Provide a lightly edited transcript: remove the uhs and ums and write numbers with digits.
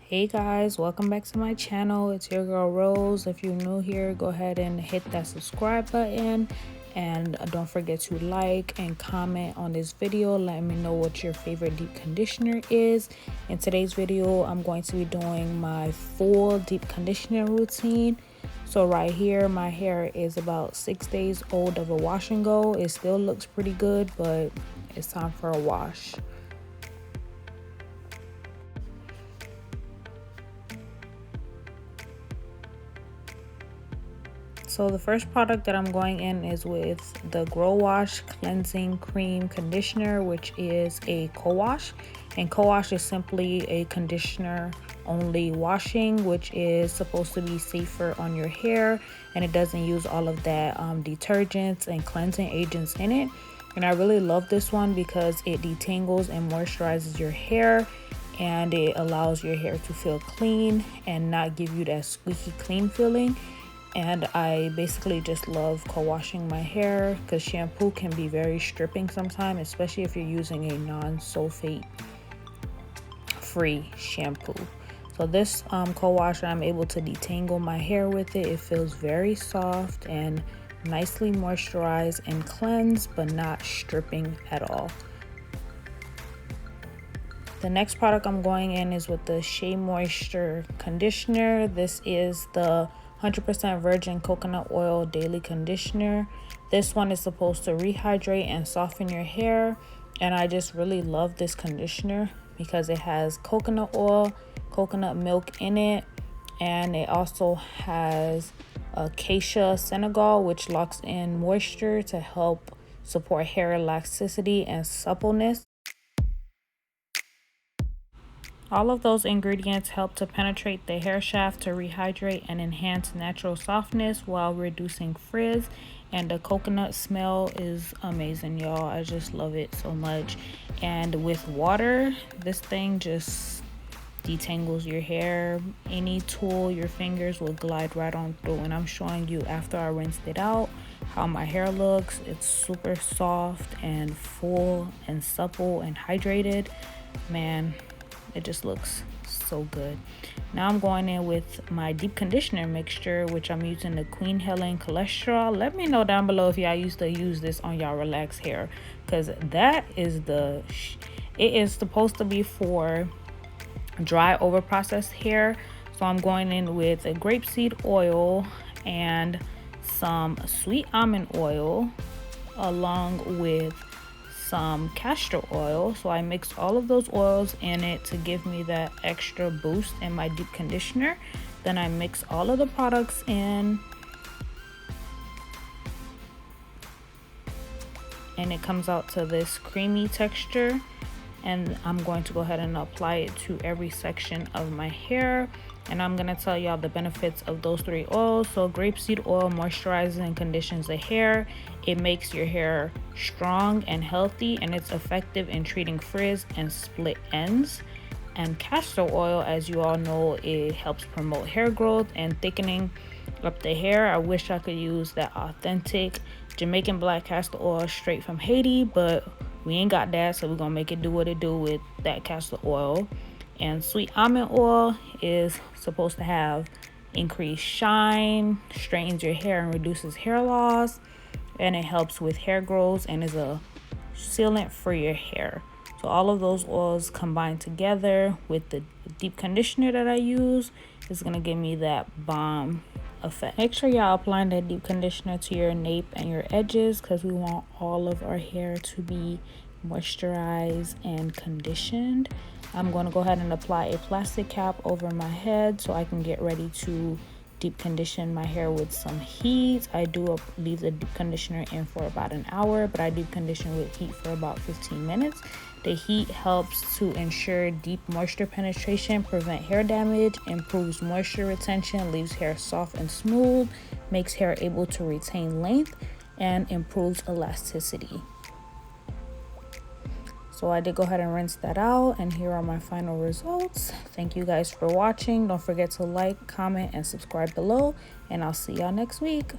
Hey guys, welcome back to my channel. It's your girl Rose. If you're new here, go ahead and hit that subscribe button, and don't forget to like and comment on this video. Let me know what your favorite deep conditioner is. In today's video, I'm going to be doing my full deep conditioner routine. So right here, my hair is about 6 days old of a wash and go. It still looks pretty good, but it's time for a wash. So the first product that I'm going in is with the Grow Wash Cleansing Cream Conditioner, which is a co-wash. And co-wash is simply a conditioner only washing, which is supposed to be safer on your hair, and it doesn't use all of that detergents and cleansing agents in it. And I really love this one because it detangles and moisturizes your hair, and it allows your hair to feel clean and not give you that squeaky clean feeling. And I basically just love co-washing my hair because shampoo can be very stripping sometimes, especially if you're using a non-sulfate free shampoo. So this co-wash, I'm able to detangle my hair with it. It feels very soft and nicely moisturized and cleansed, but not stripping at all. The next product I'm going in is with the Shea Moisture Conditioner. This is the 100% virgin coconut oil daily conditioner. This one is supposed to rehydrate and soften your hair, and I just really love this conditioner because it has coconut oil, coconut milk in it, and it also has acacia senegal, which locks in moisture to help support hair elasticity and suppleness. All of those ingredients help to penetrate the hair shaft to rehydrate and enhance natural softness while reducing frizz. And the coconut smell is amazing, y'all. I just love it so much. And with water, this thing just detangles your hair. Any tool, your fingers will glide right on through. And I'm showing you after I rinsed it out how my hair looks. It's super soft and full and supple and hydrated. Man, it just looks so good. Now I'm going in with my deep conditioner mixture, which I'm using the Queen Helen Cholesterol. Let me know down below if y'all used to use this on y'all relaxed hair, because that is it is supposed to be for dry over processed hair. So I'm going in with a grapeseed oil and some sweet almond oil along with some castor oil. So I mixed all of those oils in it to give me that extra boost in my deep conditioner. Then I mix all of the products in, and it comes out to this creamy texture. And I'm going to go ahead and apply it to every section of my hair. And I'm going to tell y'all the benefits of those three oils. So grapeseed oil moisturizes and conditions the hair. It makes your hair strong and healthy, and it's effective in treating frizz and split ends. And castor oil, as you all know, it helps promote hair growth and thickening up the hair. I wish I could use that authentic Jamaican black castor oil straight from Haiti, but we ain't got that, so we're gonna make it do what it do with that castor oil. And sweet almond oil is supposed to have increased shine, straightens your hair and reduces hair loss, and it helps with hair growth and is a sealant for your hair. So all of those oils combined together with the deep conditioner that I use is gonna give me that bomb effect. Make sure y'all applying that deep conditioner to your nape and your edges, because we want all of our hair to be moisturized and conditioned. I'm going to go ahead and apply a plastic cap over my head so I can get ready to deep condition my hair with some heat. I do leave the deep conditioner in for about an hour, but I deep condition with heat for about 15 minutes. The heat helps to ensure deep moisture penetration, prevent hair damage, improves moisture retention, leaves hair soft and smooth, makes hair able to retain length, and improves elasticity. So I did go ahead and rinse that out, and here are my final results. Thank you guys for watching. Don't forget to like, comment, and subscribe below, and I'll see y'all next week.